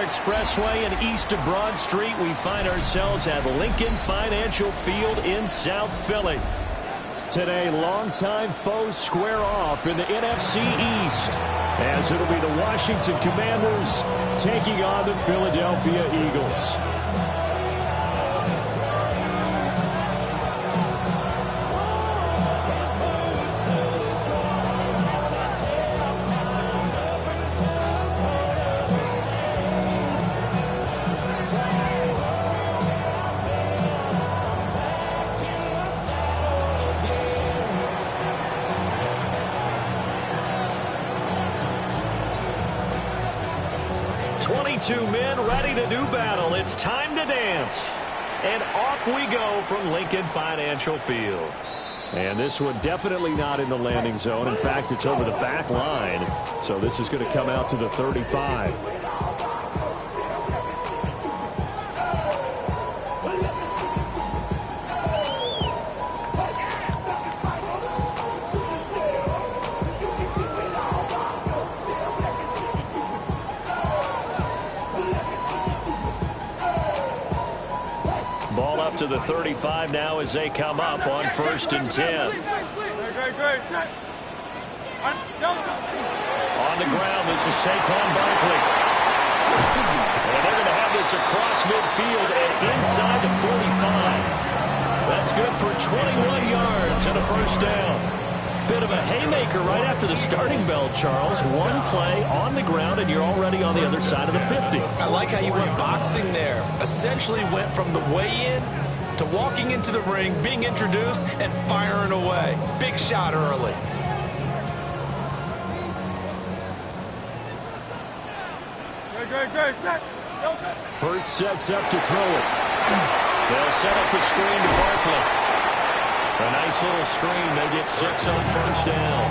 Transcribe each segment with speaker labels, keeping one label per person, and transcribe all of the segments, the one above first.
Speaker 1: Expressway and east of Broad Street, we find ourselves at Lincoln Financial Field in South Philly. Today, longtime foes square off in the NFC East, as it'll be the Washington Commanders taking on the Philadelphia Eagles. Two men ready to do battle. It's time to dance. And off we go from Lincoln Financial Field. And this one definitely not in the landing zone. In fact, it's over the back line. So this is going to come out to the 35. To the 35 now as they come up on 1st and 10. On the ground, this is Saquon Barkley. And they're going to have this across midfield and inside the 45. That's good for 21 yards and a first down. Bit of a haymaker right after the starting bell, Charles. One play on the ground, and you're already on the other side of the 50.
Speaker 2: I like how you went boxing there. Essentially went from the weigh-in to walking into the ring, being introduced, and firing away. Big shot early.
Speaker 1: Hurts sets up to throw it. They'll set up the screen to Barkley. A nice little screen. They get 6 on first down.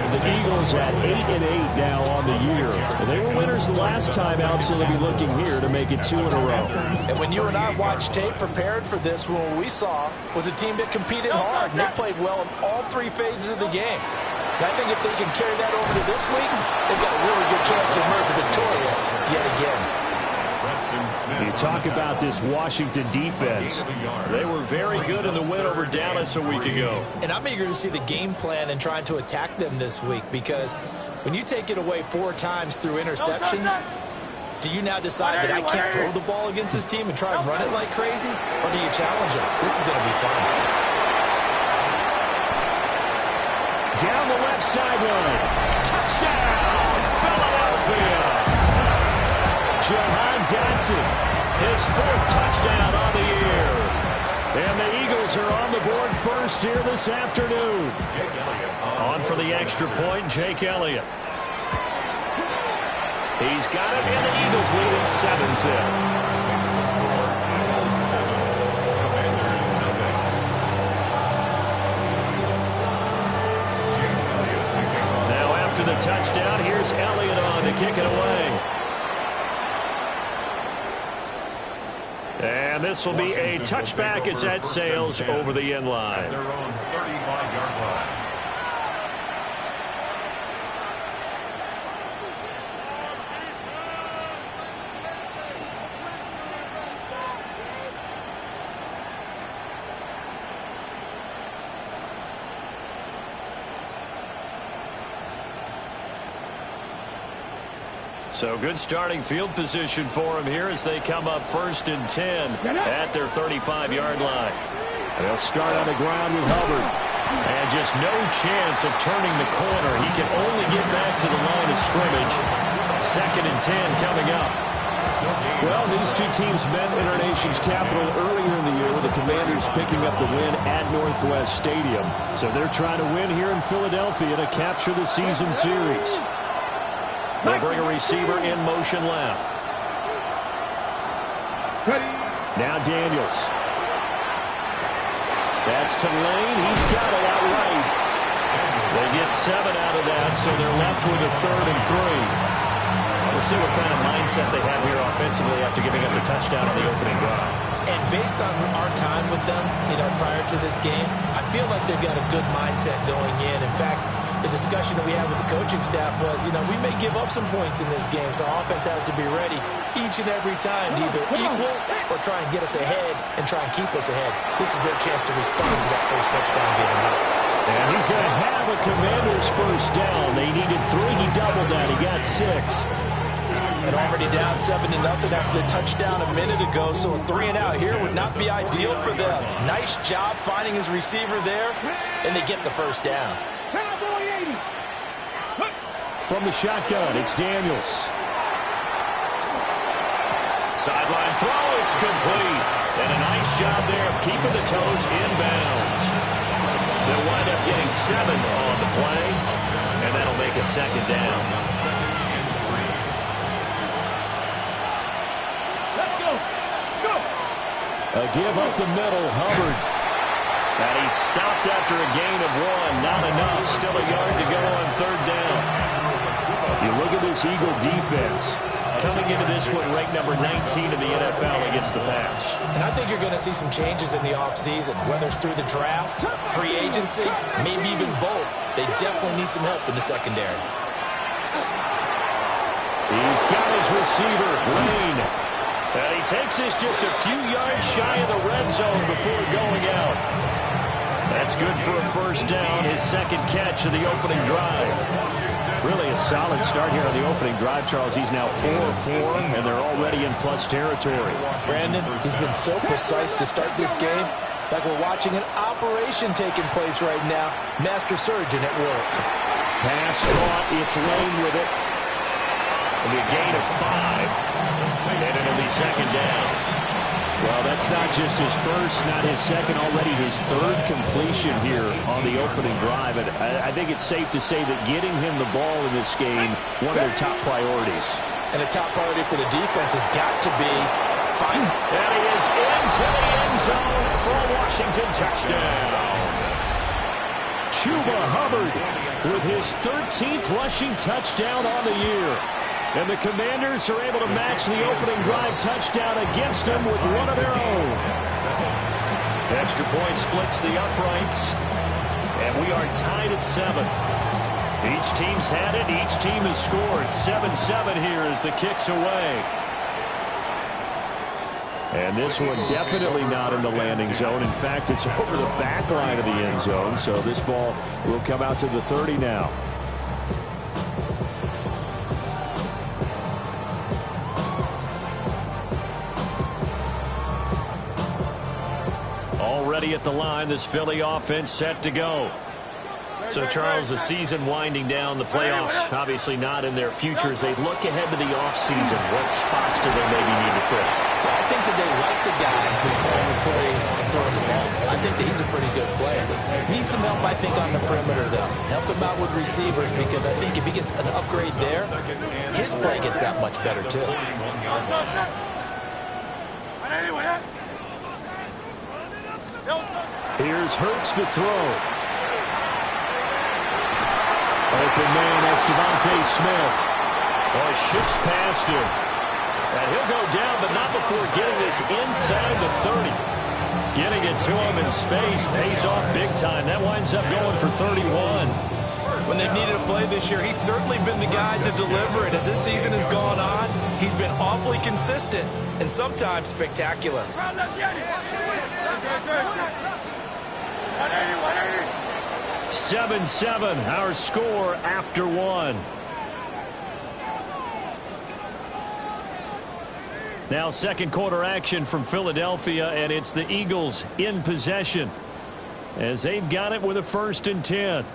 Speaker 1: The Eagles at 8-8 now on the year. They were winners the last time out, so they'll be looking here to make it 2 in a row.
Speaker 2: And when you and I watched tape prepared for this, what we saw was a team that competed hard, and they played well in all 3 phases of the game. And I think if they can carry that over to this week, they've got a really good chance to emerge victorious yet again.
Speaker 1: You talk about this Washington defense. They were very good in the win over Dallas a week ago.
Speaker 2: And I'm eager to see the game plan and trying to attack them this week, because when you take it away 4 times through interceptions, do you now decide that I can't throw the ball against this team and try and run it like crazy? Or do you challenge them? This is going to be fun.
Speaker 1: Down the left sideline. Touchdown, Philadelphia. Jahan Dotson, his 4th touchdown on the year. And the Eagles are on the board first here this afternoon. On for the extra point, Jake Elliott. He's got it, and the Eagles lead at 7-zip. Now after the touchdown, here's Elliott on to kick it away. And this will be a touchback as that sails over the end line.
Speaker 3: Their own 35-yard line.
Speaker 1: So good starting field position for them here as they come up 1st and 10 at their 35-yard line. They'll start on the ground with Hubbard. And just no chance of turning the corner. He can only get back to the line of scrimmage. 2nd and 10 coming up. Well, these two teams met in our nation's capital earlier in the year with the Commanders picking up the win at Northwest Stadium. So they're trying to win here in Philadelphia to capture the season series. They'll bring a receiver in motion left. Now Daniels. That's to Lane. He's got it out right. They get 7 out of that, so they're left with a 3rd and 3. We'll see what kind of mindset they have here offensively after giving up the touchdown on the opening drive.
Speaker 2: And based on our time with them, prior to this game, I feel like they've got a good mindset going in. In fact, the discussion that we had with the coaching staff was, we may give up some points in this game, so offense has to be ready, each and every time to either equal or try and get us ahead and try and keep us ahead. This is their chance to respond to that first touchdown given up.
Speaker 1: And he's going to have a Commanders first down. They needed 3. He doubled that. He got 6.
Speaker 2: And already down 7-0 after the touchdown a minute ago, so a 3 and out here would not be ideal for them. Nice job finding his receiver there, and they get the first down.
Speaker 1: From the shotgun, it's Daniels. Sideline throw, it's complete. And a nice job there of keeping the toes inbounds. They'll wind up getting 7 on the play, and that'll make it second down. A give up the middle, Hubbard. And he stopped after a gain of 1. Not enough. Still a yard to go on third down. You look at this Eagle defense. Coming into this one ranked number 19 in the NFL against the pass.
Speaker 2: And I think you're going to see some changes in the offseason, whether it's through the draft, free agency, maybe even both. They definitely need some help in the secondary.
Speaker 1: He's got his receiver, Lane. And he takes this just a few yards shy of the red zone before going out. That's good for a first down, his second catch of the opening drive. Really a solid start here on the opening drive, Charles. He's now 4-4, and they're already in plus territory.
Speaker 2: Brandon, he's been so precise to start this game, like we're watching an operation taking place right now. Master surgeon at work.
Speaker 1: Pass caught, it's Lane with it. And a gain of 5. And it'll be second down. Well, that's not just his first, not his second, already his third completion here on the opening drive. And I think it's safe to say that getting him the ball in this game, one of their top priorities.
Speaker 2: And a top priority for the defense has got to be fine.
Speaker 1: And he is into the end zone for a Washington touchdown. Chuba Hubbard with his 13th rushing touchdown on the year. And the Commanders are able to match the opening drive touchdown against them with one of their own. Extra point splits the uprights. And we are tied at 7. Each team's had it. Each team has scored. 7-7 here as the kick's away. And this one definitely not in the landing zone. In fact, it's over the back line of the end zone. So this ball will come out to the 30 now. Already at the line, this Philly offense set to go. So, Charles, the season winding down, the playoffs obviously not in their future. As they look ahead to the offseason, what spots do they maybe need to fill?
Speaker 2: Well, I think that they like the guy who's calling the plays and throwing the ball. I think that he's a pretty good player. Needs some help, I think, on the perimeter, though. Help him out with receivers, because I think if he gets an upgrade there, his play gets that much better, too.
Speaker 1: Here's Hurts to throw. Open man, that's Devontae Smith. Oh, shifts past him. And he'll go down, but not before getting this inside the 30. Getting it to him in space pays off big time. That winds up going for 31.
Speaker 2: When they've needed a play this year, he's certainly been the guy to deliver it. As this season has gone on, he's been awfully consistent and sometimes spectacular.
Speaker 1: 7-7, our score after 1. Now second quarter action from Philadelphia, and it's the Eagles in possession as they've got it with a 1st and 10.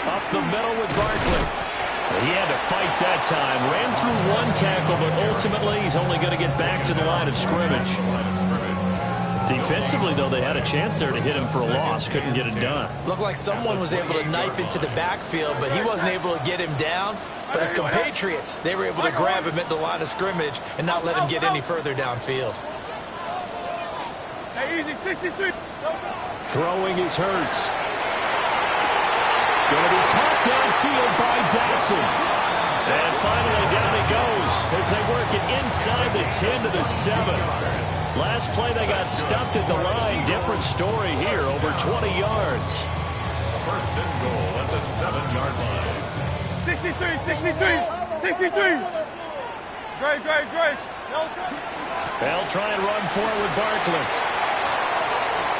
Speaker 1: Up the middle with Barkley. He had to fight that time. Ran through one tackle, but ultimately he's only going to get back to the line of scrimmage. Defensively, though, they had a chance there to hit him for a loss. Couldn't get it done.
Speaker 2: Looked like someone was able to knife into the backfield, but he wasn't able to get him down. But his compatriots, they were able to grab him at the line of scrimmage and not let him get any further downfield.
Speaker 1: Throwing is Hurts. Going to be caught downfield by Dotson. And finally down he goes as they work it inside the 10 to the 7. Last play they got stuffed at the line. Different story here, over 20 yards.
Speaker 3: First and goal at the 7-yard line.
Speaker 4: 63. Great.
Speaker 1: They'll try and run forward with Barkley.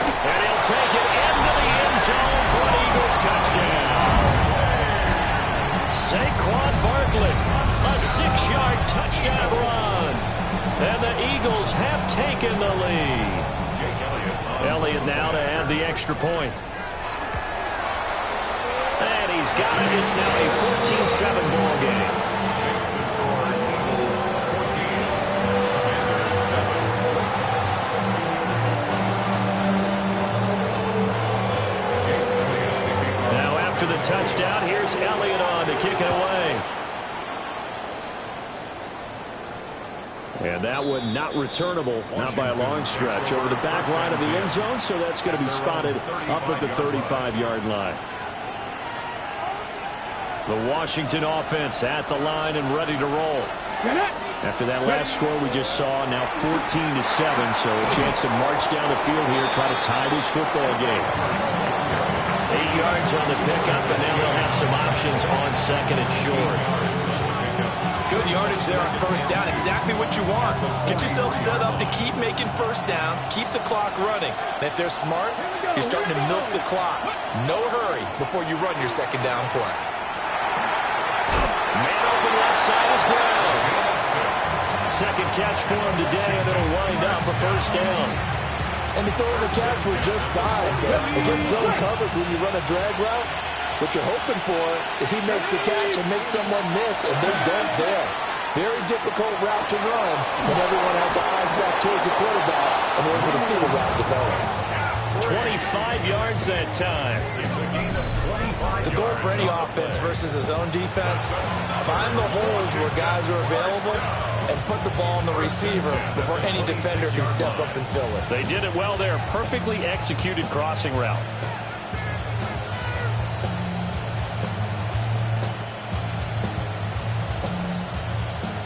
Speaker 1: And he'll take it into the end zone for an Eagles touchdown. Saquon Barkley, a 6-yard touchdown run. And the Eagles have taken the lead. Elliott now to add the extra point. And he's got it. It's now a 14-7 ball game.
Speaker 3: Makes the score Eagles 14, Commanders 7.
Speaker 1: Now after the touchdown, here's Elliott on to kick it away. And that one not returnable, not by a long stretch, over the back line of the end zone, so that's going to be spotted up at the 35-yard line. The Washington offense at the line and ready to roll. After that last score we just saw, now 14-7, so a chance to march down the field here, try to tie this football game. 8 yards on the pickup, and now they'll have some options on second and short.
Speaker 2: Good yardage there on first down. Exactly what you want. Get yourself set up to keep making first downs, keep the clock running. And if they're smart, you're starting to milk the clock. No hurry before you run your second down play.
Speaker 1: Man open left side is Brown. Second catch for him today, and it'll wind up a first down.
Speaker 5: And the throw and the catch were just fine. Against zone coverage, when you run a drag route, what you're hoping for is he makes the catch and makes someone miss, and they're done there. Very difficult route to run when everyone has their eyes back towards the quarterback and they're able to see the route develop.
Speaker 1: 25 yards that time.
Speaker 2: The goal for any offense versus a zone defense, find the holes where guys are available and put the ball on the receiver before any defender can step up and fill it.
Speaker 1: They did it well there. Perfectly executed crossing route.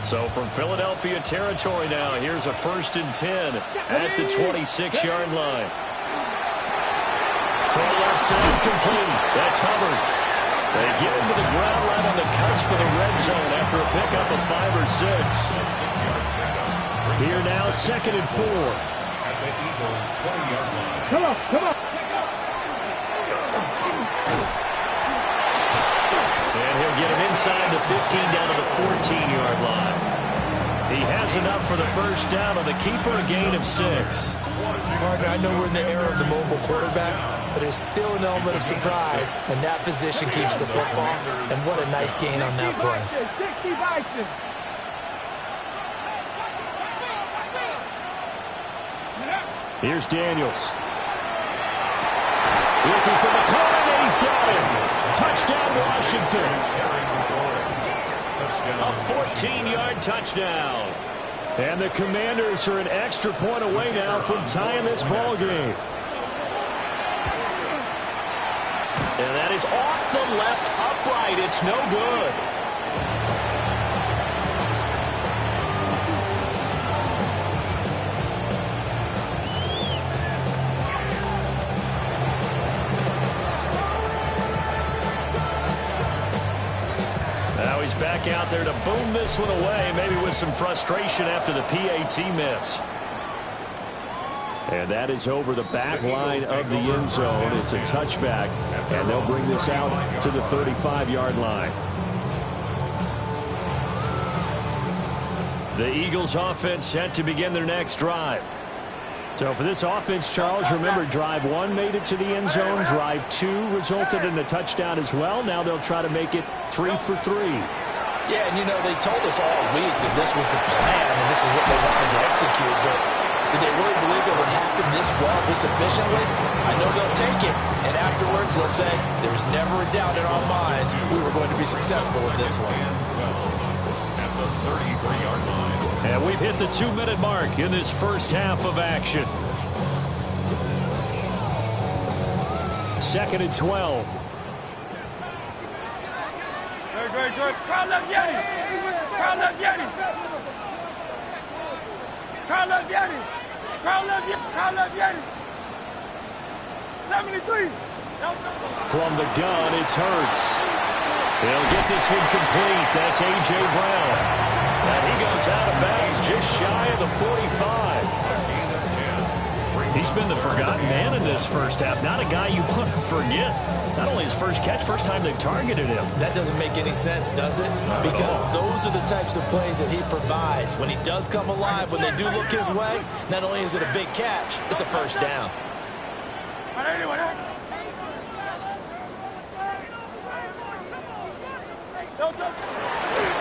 Speaker 1: So from Philadelphia territory now, here's a 1st and 10 at the 26-yard line. Throw left side complete. That's Hubbard. They get him to the ground right on the cusp of the red zone after a pickup of 5 or 6. Here now, 2nd and 4.
Speaker 3: At the Eagles 20-yard line.
Speaker 4: Come on.
Speaker 1: And he'll get him inside the 15 down to the 14-yard line. He has enough for the first down on the keeper, a gain of 6.
Speaker 2: Partner, I know we're in the era of the mobile quarterback, but there's still an element of surprise when that position keeps the football. And what a nice gain on that play.
Speaker 1: Here's Daniels. Looking for the corner, and he's got him. Touchdown, Washington. A 14-yard touchdown. And the Commanders are an extra point away now from tying this ball game. And that is off the left upright. It's no good. Now he's back out there to boom this one away, maybe with some frustration after the PAT miss. And that is over the back line of the end zone. It's a touchback, and they'll bring this out to the 35-yard line. The Eagles offense set to begin their next drive. So for this offense, Charles, remember, drive 1 made it to the end zone. Drive 2 resulted in the touchdown as well. Now they'll try to make it 3 for 3.
Speaker 2: Yeah, and you know, they told us all week that this was the plan and this is what they wanted to execute. But did they really believe it would happen this well, this efficiently? I know they'll take it. And afterwards, they'll say, there was never a doubt in our minds we were going to be successful in this one.
Speaker 3: At the 33-yard line.
Speaker 1: And we've hit the 2-minute mark in this first half of action. 2nd and 12.
Speaker 4: Crowd left Yeti. Crowd left Yeti. Crowd left Yeti. Crowd left Yeti. Crowd left Yeti. 73.
Speaker 1: From the gun, it's Hurts. They'll get this one complete. That's A.J. Brown. And he goes out of bounds just shy of the 45. He's been the forgotten man in this first half. Not a guy you want to forget. Not only his first catch, first time they've targeted him.
Speaker 2: That doesn't make any sense, does it? Because those are the types of plays that he provides. When he does come alive, when they do look his way, not only is it a big catch, it's a first down.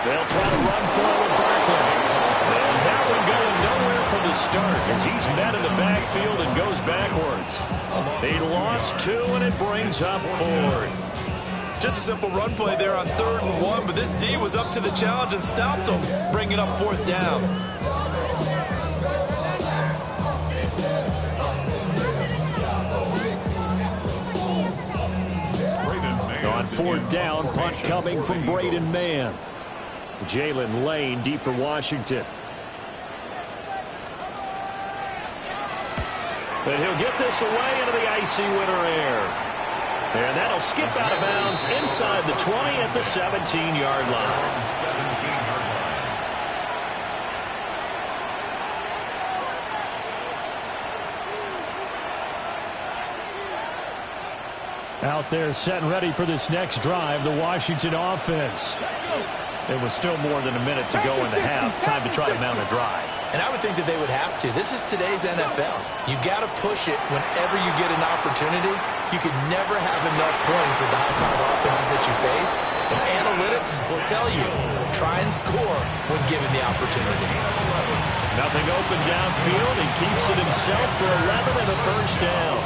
Speaker 1: They'll try to run forward Barkley. And that one going nowhere from the start as he's met in the backfield and goes backwards. They lost 2, and it brings up 4th.
Speaker 2: Just a simple run play there on 3rd and 1, but this D was up to the challenge and stopped him, bringing up 4th down.
Speaker 1: On 4th down, punt coming from Braden Mann. Jalen Lane deep for Washington. But he'll get this away into the icy winter air. And that'll skip out of bounds inside the 20 at the 17-yard line.
Speaker 3: 17-yard line.
Speaker 1: Out there set and ready for this next drive, the Washington offense. There was still more than a minute to go in the half. Time to try to mount a drive.
Speaker 2: And I would think that they would have to. This is today's NFL. You got to push it whenever you get an opportunity. You can never have enough points with the high-powered offenses that you face. And analytics will tell you, try and score when given the opportunity.
Speaker 1: Nothing open downfield. He keeps it himself for 11 and a first down.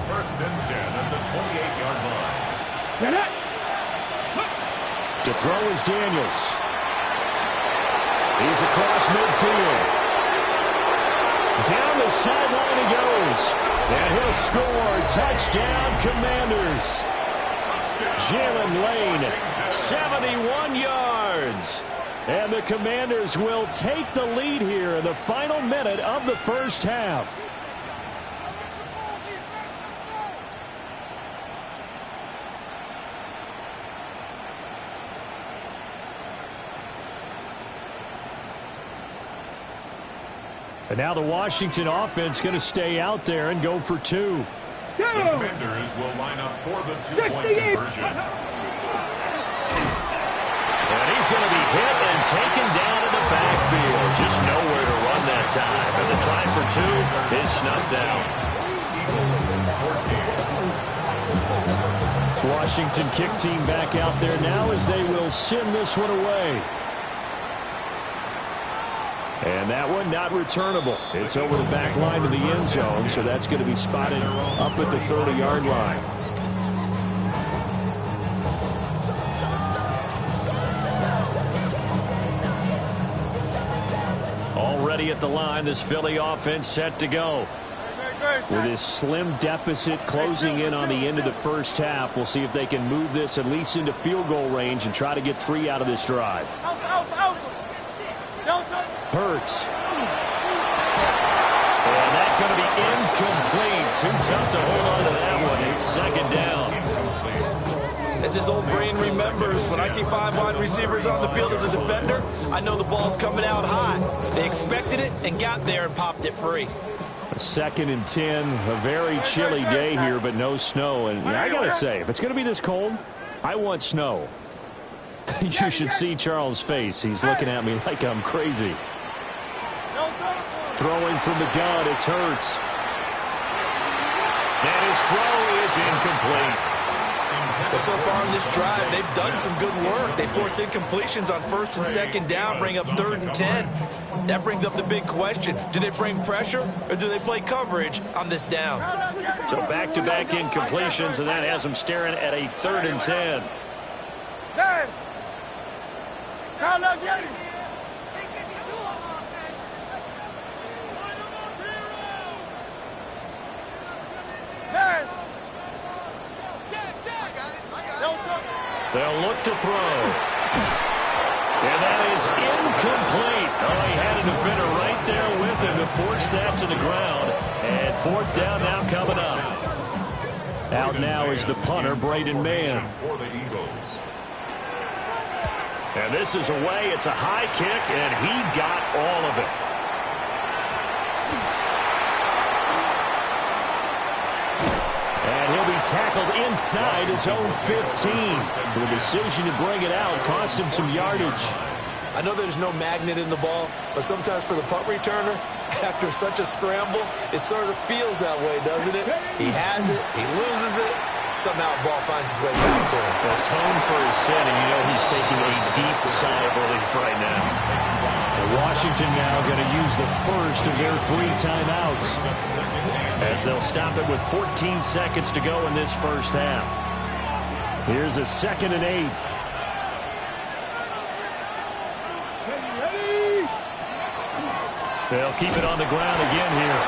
Speaker 3: 1st and 10 at the 28-yard line.
Speaker 1: To throw is Daniels. He's across midfield. Down the sideline he goes. And he'll score. Touchdown, Commanders. Jalen Lane, 71 yards. And the Commanders will take the lead here in the final minute of the first half. And now the Washington offense going to stay out there and go for 2.
Speaker 3: The Commanders will line up for the 2-point conversion.
Speaker 1: And he's going to be hit and taken down in the backfield. Just nowhere to run that time. And the try for 2 is snuffed out. Washington kick team back out there now as they will send this one away. And that one not returnable. It's over the back line to the end zone, so that's going to be spotted up at the 30-yard line. Already at the line, this Philly offense set to go. With this slim deficit closing in on the end of the first half, we'll see if they can move this at least into field goal range and try to get 3 out of this drive. Hurts. And that's going to be incomplete. Too tough to hold on to that one. It's 2nd down.
Speaker 2: As his old brain remembers, when I see 5 wide receivers on the field as a defender, I know the ball's coming out high. They expected it and got there and popped it free.
Speaker 1: 2nd and 10. A very chilly day here, but no snow. And I got to say, if it's going to be this cold, I want snow. You should see Charles' face. He's looking at me like I'm crazy. Throwing from the gun, it's Hurts. And his throw is incomplete.
Speaker 2: Well, so far in this drive, they've done some good work. They force incompletions on 1st and 2nd down, bring up 3rd and 10. That brings up the big question. Do they bring pressure or do they play coverage on this down?
Speaker 1: So back-to-back incompletions, and that has them staring at a 3rd and 10. They'll look to throw. And that is incomplete. Oh, he had a defender right there with him to force that to the ground. And fourth down now coming up. Out now is the punter, Braden Mann.
Speaker 3: For the Eagles.
Speaker 1: And this is away. It's a high kick, and he got all of it. And he'll be tackled inside his own 15. The decision to bring it out cost him some yardage.
Speaker 2: I know there's no magnet in the ball, but sometimes for the punt returner, after such a scramble, it sort of feels that way, doesn't it? He has it, he loses it, somehow the ball finds its way back to him.
Speaker 1: The tone for his setting, you know he's taking a deep sigh of relief right now. Washington now going to use the first of their 3 timeouts, as they'll stop it with 14 seconds to go in this first half. Here's a 2nd and 8. They'll keep it on the ground again here.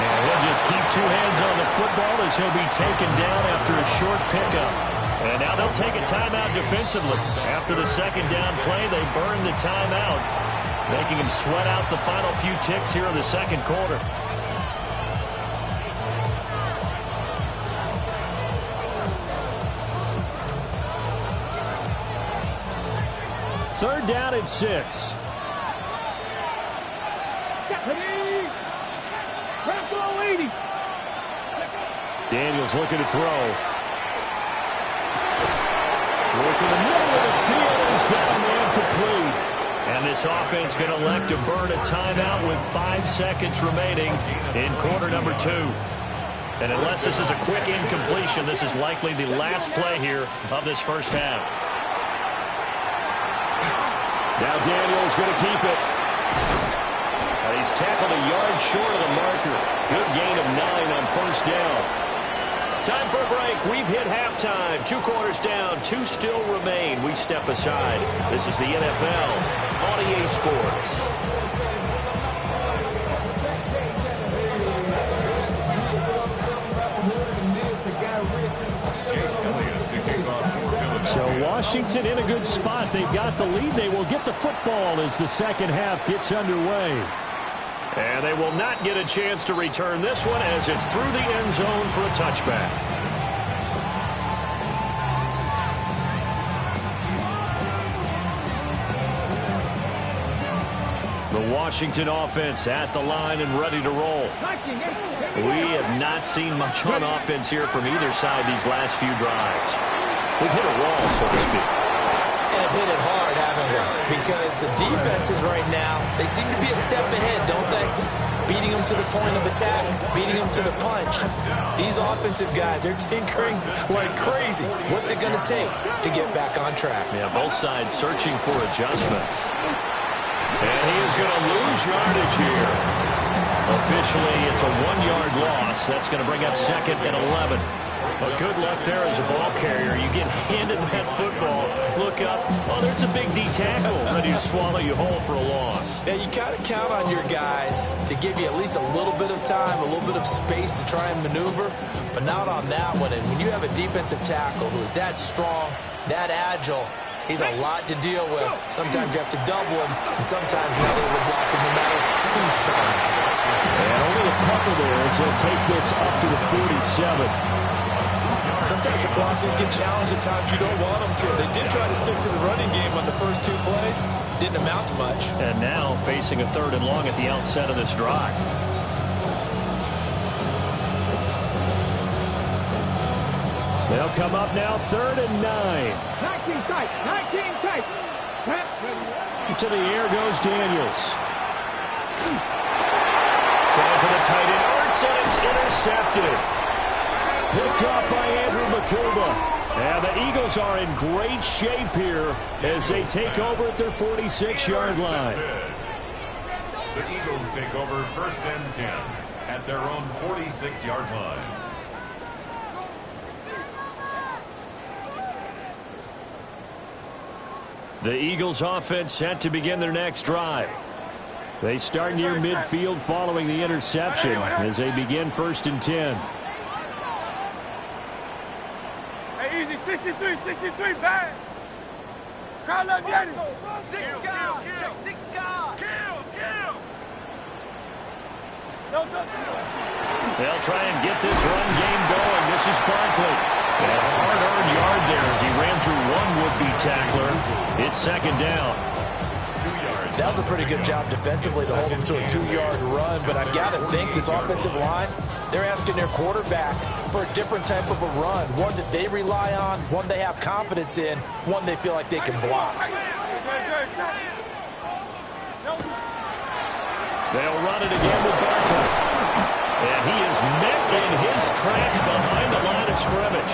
Speaker 1: And he'll just keep 2 hands on the football as he'll be taken down after a short pickup. And now they'll take a timeout defensively. After the 2nd down play, they burn the timeout, making him sweat out the final few ticks here in the 2nd quarter. Third down at 6. Daniels looking to throw. Working the middle of the field, and he's got a man complete. And this offense going to elect to burn a timeout with 5 seconds remaining in quarter number 2. And unless this is a quick incompletion, this is likely the last play here of this first half. Now Daniels going to keep it. And he's tackled a yard short of the marker. Good gain of 9 on first down. Time for a break. We've hit halftime. 2 quarters down. 2 still remain. We step aside. This is the NFL on EA Sports. So Washington in a good spot. They've got the lead. They will get the football as the second half gets underway. And they will not get a chance to return this one as it's through the end zone for a touchback. The Washington offense at the line and ready to roll. We have not seen much on offense here from either side these last few drives. We've hit a wall, so to speak.
Speaker 2: And have hit it hard, haven't we? Because the defenses right now, they seem to be a step ahead, don't they? Beating them to the point of attack, beating them to the punch. These offensive guys, they're tinkering like crazy. What's it going to take to get back on track?
Speaker 1: Yeah, both sides searching for adjustments. And he is going to lose yardage here. Officially, it's a 1-yard loss. That's going to bring up 2nd and 11. But good luck there as a ball carrier. You get handed that football, look up, oh, there's a big D tackle ready to swallow you whole for a loss.
Speaker 2: Yeah, you kind of count on your guys to give you at least a little bit of time, a little bit of space to try and maneuver, but not on that one. And when you have a defensive tackle who is that strong, that agile, he's a lot to deal with. Sometimes you have to double him, and sometimes you're not able to block him no matter who's trying.
Speaker 1: And only a couple there as he'll take this up to the 47.
Speaker 2: Sometimes your philosophies get challenged at times you don't want them to. They did try to stick to the running game on the first 2 plays. Didn't amount to much.
Speaker 1: And now facing a 3rd and long at the outset of this drive. They'll come up now 3rd and 9.
Speaker 4: 19 tight. 19 tight.
Speaker 1: To the air goes Daniels. Trying for the tight end. Arts, and it's intercepted. Picked off by Andrew Makuba. And the Eagles are in great shape here as they take over at their 46-yard line.
Speaker 3: The Eagles take over 1st and 10 at their own 46-yard line.
Speaker 1: The Eagles offense set to begin their next drive. They start near midfield following the interception as they begin 1st and 10.
Speaker 4: Hey, Easy, 63, 63, bang. Crowd left, Yanni. Kill. No touchdown.
Speaker 1: They'll try and get this run game going. This is Barkley. And a hard-earned yard there as he ran through one would-be tackler. It's second down.
Speaker 3: 2 yards.
Speaker 2: That was a pretty good job defensively to hold him to a 2-yard run, but I've got to think this offensive line, they're asking their quarterback for a different type of a run, one that they rely on, one they have confidence in, one they feel like they can block.
Speaker 1: They'll run it again with Barkley. And he is met in his tracks behind the line of scrimmage.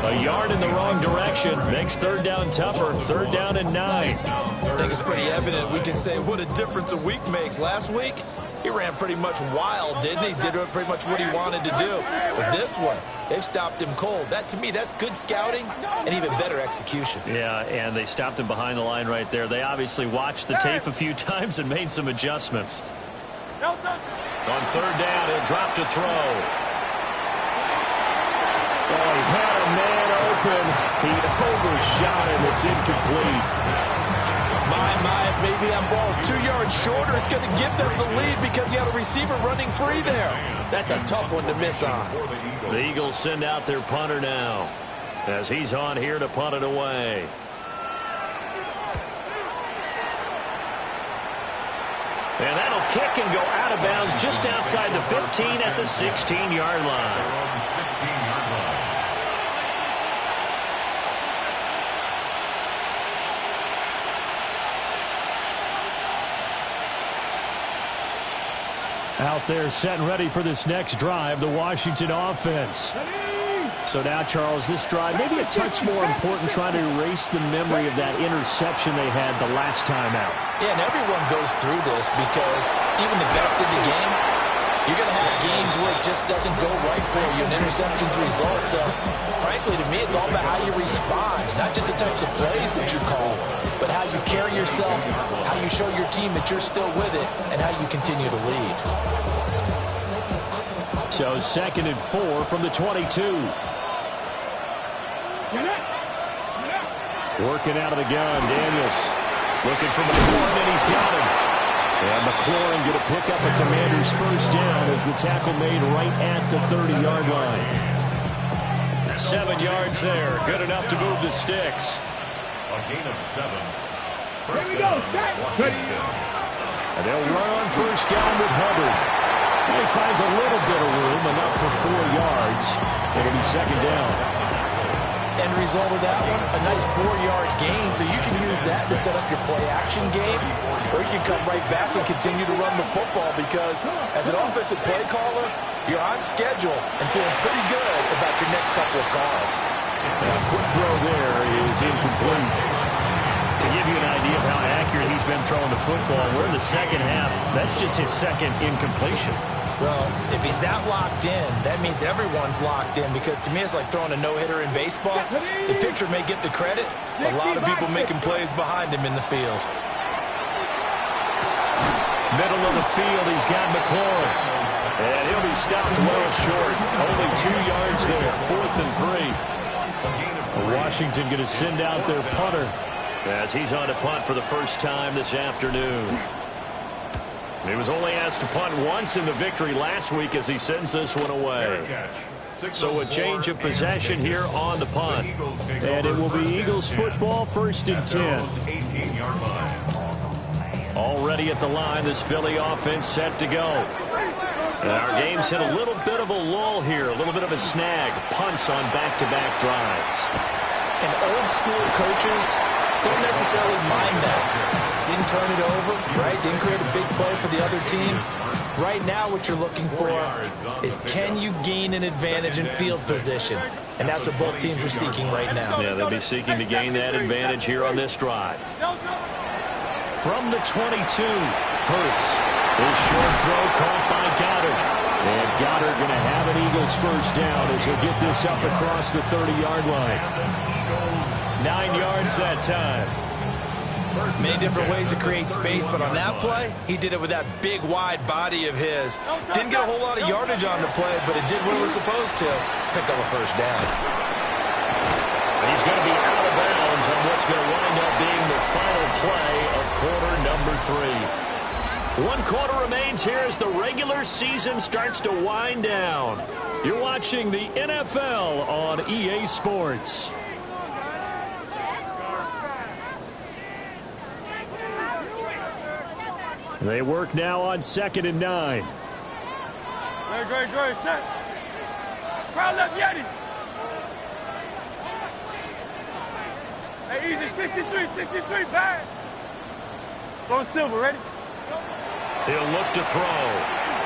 Speaker 1: A yard in the wrong direction makes third down tougher. Third down and 9.
Speaker 2: I think it's pretty evident we can say what a difference a week makes. Last week, he ran pretty much wild, didn't he? Did pretty much what he wanted to do. But this one, they've stopped him cold. That, to me, that's good scouting and even better execution.
Speaker 1: Yeah, and they stopped him behind the line right there. They obviously watched the tape a few times and made some adjustments. On third down, he'll drop to throw.
Speaker 5: Oh, he had a man open. He overshot him. It's incomplete. Maybe on balls 2 yards shorter, it's going to give them the lead because he had a receiver running free there. That's a tough one to miss on.
Speaker 1: The Eagles send out their punter now as he's on here to punt it away. And that'll kick and go out of bounds just outside the 15 at the 16-yard line.
Speaker 3: On the 16-yard line.
Speaker 1: Out there set and ready for this next drive, the Washington offense. So now, Charles, this drive maybe a touch more important, trying to erase the memory of that interception they had the last time out.
Speaker 2: Yeah, and everyone goes through this because even the best in the game, you're going to have games where it just doesn't go right for you, and interceptions result. So, frankly, to me, it's all about how you respond, not just the types of plays that you call, but how you carry yourself, how you show your team that you're still with it, and how you continue to lead.
Speaker 1: So, 2nd and 4 from the 22. Working out of the gun, Daniels looking for McLaurin, and he's got him. And McLaurin going to pick up a Commanders first down as the tackle made right at the 30-yard line. 7 yards there, good enough to move the sticks.
Speaker 3: A gain of 7. First down, Washington.
Speaker 1: And they'll run on first down with Hubbard. And he finds a little bit of room, enough for 4 yards. It'll be second down.
Speaker 2: End result of that one, a nice 4-yard gain, so you can use that to set up your play-action game, or you can come right back and continue to run the football because as an offensive play caller, you're on schedule and feeling pretty good about your next couple of calls.
Speaker 1: And a quick throw there is incomplete. To give you an idea of how accurate he's been throwing the football, we're in the second half. That's just his second incompletion.
Speaker 2: Well, if he's that locked in, that means everyone's locked in because to me it's like throwing a no-hitter in baseball. The pitcher may get the credit, a lot of people making plays behind him in the field.
Speaker 1: Middle of the field, he's got McLaurin. And he'll be stopped well short. Only 2 yards there, 4th and 3. Washington going to send out their punter as he's on to punt for the first time this afternoon. He was only asked to punt once in the victory last week as he sends this one away. So a change of possession here on the punt. And it will be Eagles football, 1st and 10.
Speaker 3: 18-yard line.
Speaker 1: Already at the line, this Philly offense set to go. And our game's hit a little bit of a lull here, a little bit of a snag. Punts on back-to-back drives.
Speaker 2: And old school coaches don't necessarily mind that. Didn't turn it over, right? Didn't create a big play for the other team. Right now what you're looking for is can you gain an advantage in field position? And that's what both teams are seeking right now.
Speaker 1: Yeah, they'll be seeking to gain that advantage here on this drive. From the 22, Hurts. His short throw caught by Goddard. And Goddard going to have an Eagles first down as he'll get this up across the 30-yard line. 9 yards that time.
Speaker 2: Many different ways to create space, but on that play, he did it with that big, wide body of his. Didn't get a whole lot of yardage on the play, but it did what it was supposed to. Pick up a first down.
Speaker 1: He's going to be out of bounds on what's going to wind up being the final play of quarter number 3. 1 quarter remains here as the regular season starts to wind down. You're watching the NFL on EA Sports. They work now on 2nd and 9.
Speaker 4: Great, set. Crowd left, Yeti. Hey, easy, 63, bad. Go Silver, ready?
Speaker 1: He'll look to throw.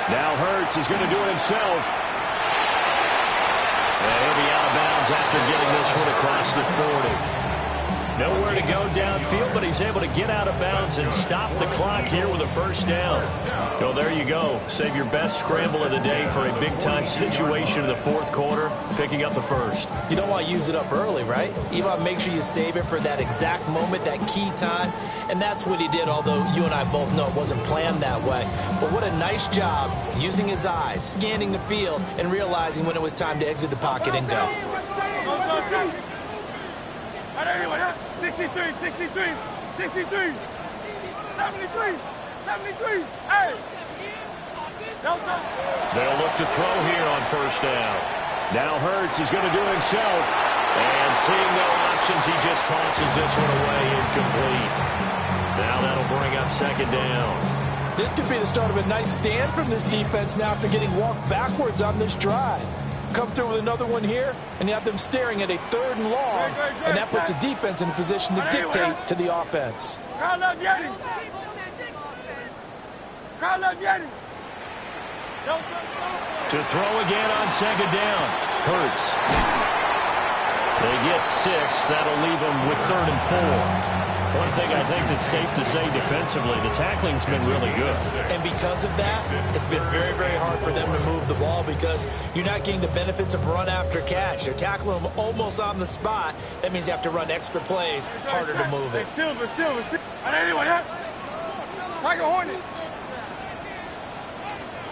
Speaker 1: Now Hurts is going to do it himself. And he'll be out of bounds after getting this one across the 40. Nowhere to go downfield, but he's able to get out of bounds and stop the clock here with a first down. So there you go. Save your best scramble of the day for a big-time situation in the 4th quarter, picking up the first.
Speaker 2: You don't want to use it up early, right? You want to make sure you save it for that exact moment, that key time. And that's what he did, although you and I both know it wasn't planned that way. But what a nice job using his eyes, scanning the field, and realizing when it was time to exit the pocket and go.
Speaker 4: 63, 73, hey!
Speaker 1: They'll look to throw here on first down. Now Hurts is going to do it himself. And seeing no options, he just tosses this one away incomplete. Now that'll bring up 2nd down.
Speaker 5: This could be the start of a nice stand from this defense now after getting walked backwards on this drive. Come through with another one here, and you have them staring at a 3rd and long, and that puts the defense in a position to dictate to the offense.
Speaker 4: Crowd left, Yeti. Crowd left, Yeti.
Speaker 1: To throw again on 2nd down. Hurts. They get 6. That'll leave them with 3rd and 4. One thing I think that's safe to say defensively, the tackling's been really good.
Speaker 2: And because of that, it's been very, very hard for them to move the ball because you're not getting the benefits of run after catch. They're tackling them almost on the spot. That means you have to run extra plays, harder to move it.
Speaker 4: Silver. Anyone else? Tiger Hornet.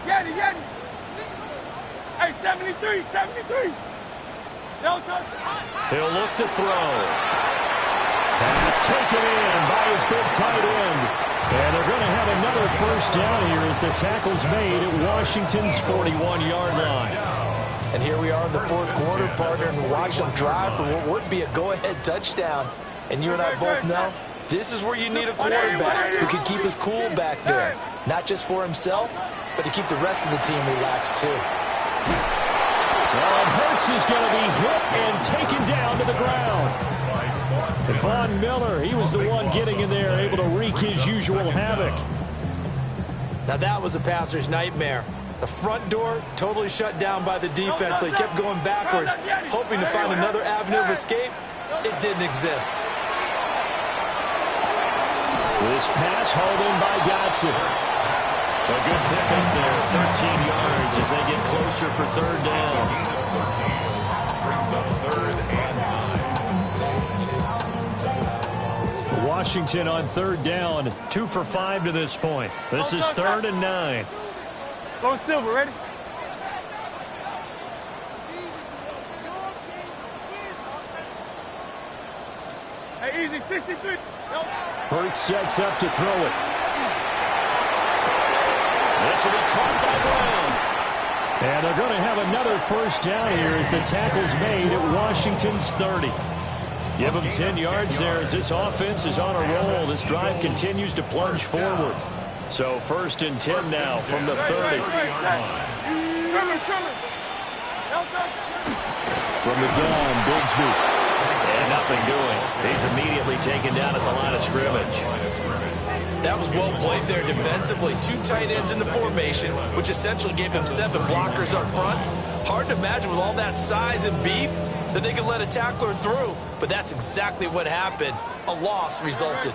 Speaker 4: Yeti. Hey, 73. No touch.
Speaker 1: He'll look to throw. Pass taken in by his big tight end. And they're going to have another first down here as the tackle's made at Washington's 41-yard line.
Speaker 2: And here we are in the 4th quarter, partner, and watch them drive for what would be a go-ahead touchdown. And you and I both know this is where you need a quarterback who can keep his cool back there. Not just for himself, but to keep the rest of the team relaxed, too.
Speaker 1: Well, Hurts is going to be hit and taken down to the ground. Von Miller, he was the one getting in there, able to wreak his usual havoc.
Speaker 2: Now that was a passer's nightmare. The front door totally shut down by the defense, so he kept going backwards, hoping to find another avenue of escape. It didn't exist.
Speaker 1: This pass hauled in by Dotson. A good pickup there, 13 yards as they get closer for 3rd down.
Speaker 3: Brings up 3rd and 9.
Speaker 1: Washington on 3rd down, 2 for 5 to this point. This is 3rd and 9.
Speaker 4: Go Silver, ready? Hey, easy, 63.
Speaker 1: Hurts sets up to throw it. This will be caught by Brown. And they're going to have another first down here as the tackle's made at Washington's 30. Give them 10 yards there as this offense is on a roll. This drive continues to plunge forward. So 1st and 10 now from the 30. From the gun, Bigsby. And nothing doing. He's immediately taken down at the line of scrimmage.
Speaker 2: That was well played there defensively. 2 tight ends in the formation, which essentially gave them 7 blockers up front. Hard to imagine with all that size and beef that they could let a tackler through. But that's exactly what happened. A loss resulted.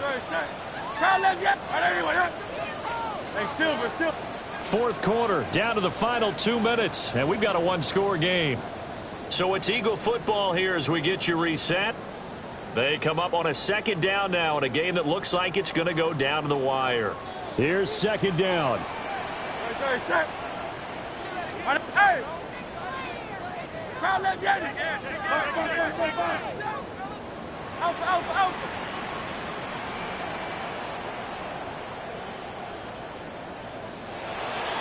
Speaker 1: 4th quarter, down to the final 2 minutes, and we've got a 1-score game. So it's Eagle football here as we get you reset. They come up on a 2nd down now in a game that looks like it's going to go down to the wire. Here's 2nd down.
Speaker 4: Hey! Alpha.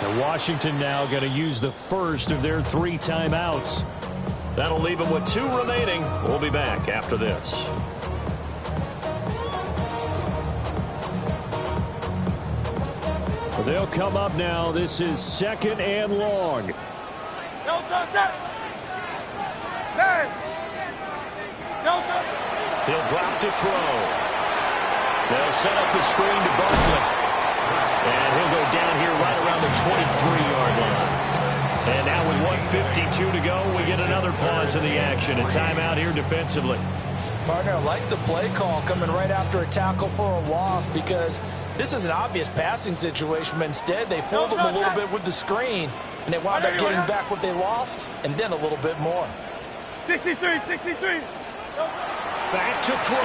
Speaker 1: And Washington now going to use the first of their 3 timeouts. That'll leave them with 2 remaining. We'll be back after this. They'll come up now. This is 2nd and long. He'll drop to throw. They'll set up the screen to Barkley. And he'll go down here right around the 23-yard line. And now with 1:52 to go, we get another pause in the action. A timeout here defensively.
Speaker 2: Partner, I like the play call coming right after a tackle for a loss because this is an obvious passing situation, but instead they fooled them a little bit with the screen, and they wound up getting back what they lost, and then a little bit more.
Speaker 4: 63.
Speaker 1: Back to throw.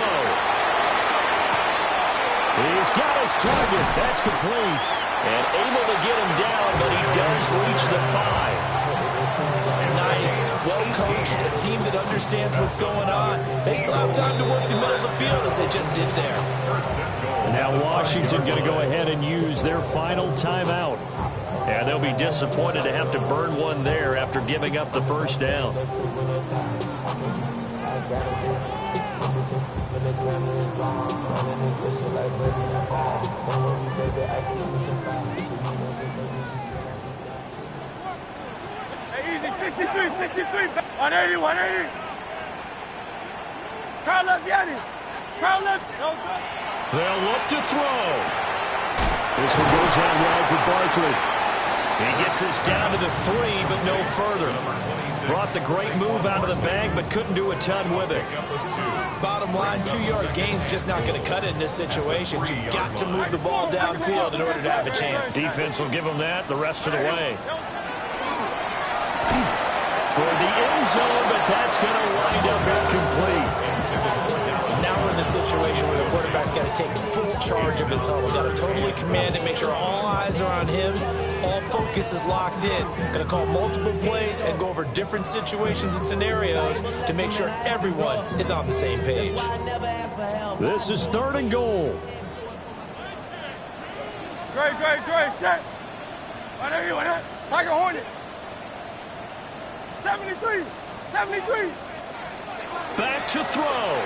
Speaker 1: He's got his target. That's complete. And able to get him down, but he does reach the 5.
Speaker 2: Nice, well-coached, a team that understands what's going on. They still have time to work the middle of the field as they just did there.
Speaker 1: Now Washington going to go ahead and use their final timeout. And they'll be disappointed to have to burn one there after giving up the first down.
Speaker 4: Easy, 63. 180. Try left, Yanni. Try left.
Speaker 1: They'll look to throw. This one goes out wide for Barkley. He gets this down to the 3, but no further. Brought the great move out of the bag, but couldn't do a ton with it.
Speaker 2: Bottom line, 2-yard gain's just not going to cut it in this situation. You've got to move the ball downfield in order to have a chance.
Speaker 1: Defense will give them that the rest of the way. Toward the end zone, but that's going to wind up incomplete.
Speaker 2: Now we're in the situation where the quarterback's got to take full charge of his huddle. Got to totally command it, make sure all eyes are on him. All focus is locked in. Going to call multiple plays and go over different situations and scenarios to make sure everyone is on the same page.
Speaker 1: This is 3rd and goal.
Speaker 4: Great. Set. 180. Tiger Hornet. 73.
Speaker 1: Back to throw.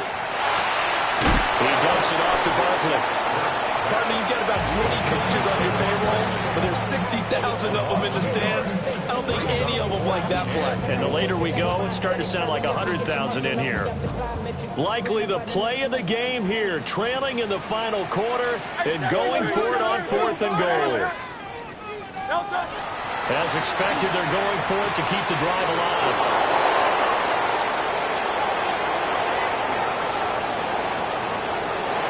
Speaker 1: He dumps it off to Barkley.
Speaker 2: Partner, you've got about 20 coaches on your payroll, but there's 60,000 of them in the stands. I don't think any of them like that play.
Speaker 1: And the later we go, it's starting to sound like 100,000 in here. Likely the play of the game here, trailing in the final quarter and going for it on 4th and goal. As expected, they're going for it to keep the drive alive.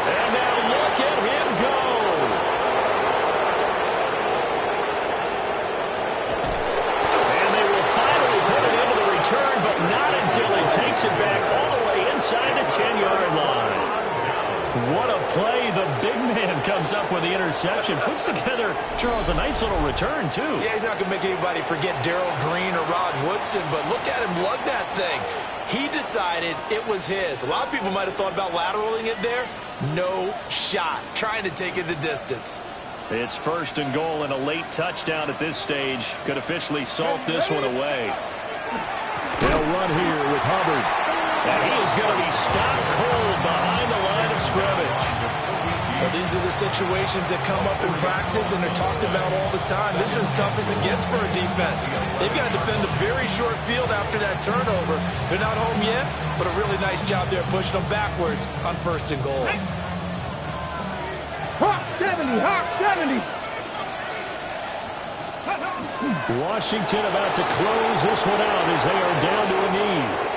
Speaker 1: And now look at him go. And they will finally put it into the return, but not until he takes it back all the way inside the 10-yard line. What a play. The big man comes up with the interception. Puts together, Charles, a nice little return, too.
Speaker 2: Yeah, he's not going to make anybody forget Darryl Green or Rod Woodson, but look at him lug that thing. He decided it was his. A lot of people might have thought about lateraling it there. No shot. Trying to take it the distance.
Speaker 1: It's 1st and goal and a late touchdown at this stage. Could officially salt this one away. They'll run here with Hubbard. And he is going to be stopped cold behind the line of scrimmage.
Speaker 2: Well, these are the situations that come up in practice, and they're talked about all the time. This is as tough as it gets for a defense. They've got to defend a very short field after that turnover. They're not home yet, but a really nice job there pushing them backwards on 1st and goal.
Speaker 4: Hawk 70.
Speaker 1: Washington about to close this one out as they are down to a knee.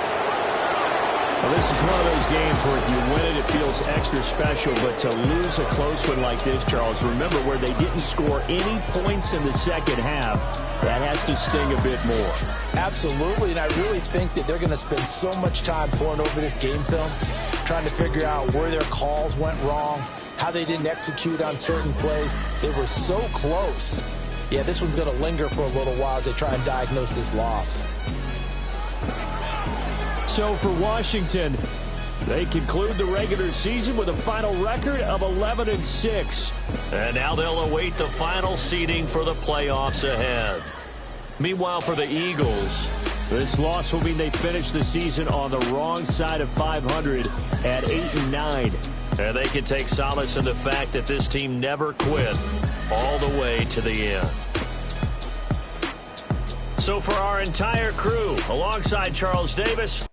Speaker 1: Well, this is one of those games where if you win it, it feels extra special. But to lose a close one like this, Charles, remember where they didn't score any points in the second half, that has to sting a bit more.
Speaker 2: Absolutely, and I really think that they're going to spend so much time pouring over this game film, trying to figure out where their calls went wrong, how they didn't execute on certain plays. They were so close. Yeah, this one's going to linger for a little while as they try and diagnose this loss.
Speaker 1: So for Washington, They conclude the regular season with a final record of 11-6. And now they'll await the final seeding for the playoffs ahead. Meanwhile, for the Eagles, this loss will mean they finish the season on the wrong side of 500 at 8-9. And they can take solace in the fact that this team never quit all the way to the end. So for our entire crew, alongside Charles Davis,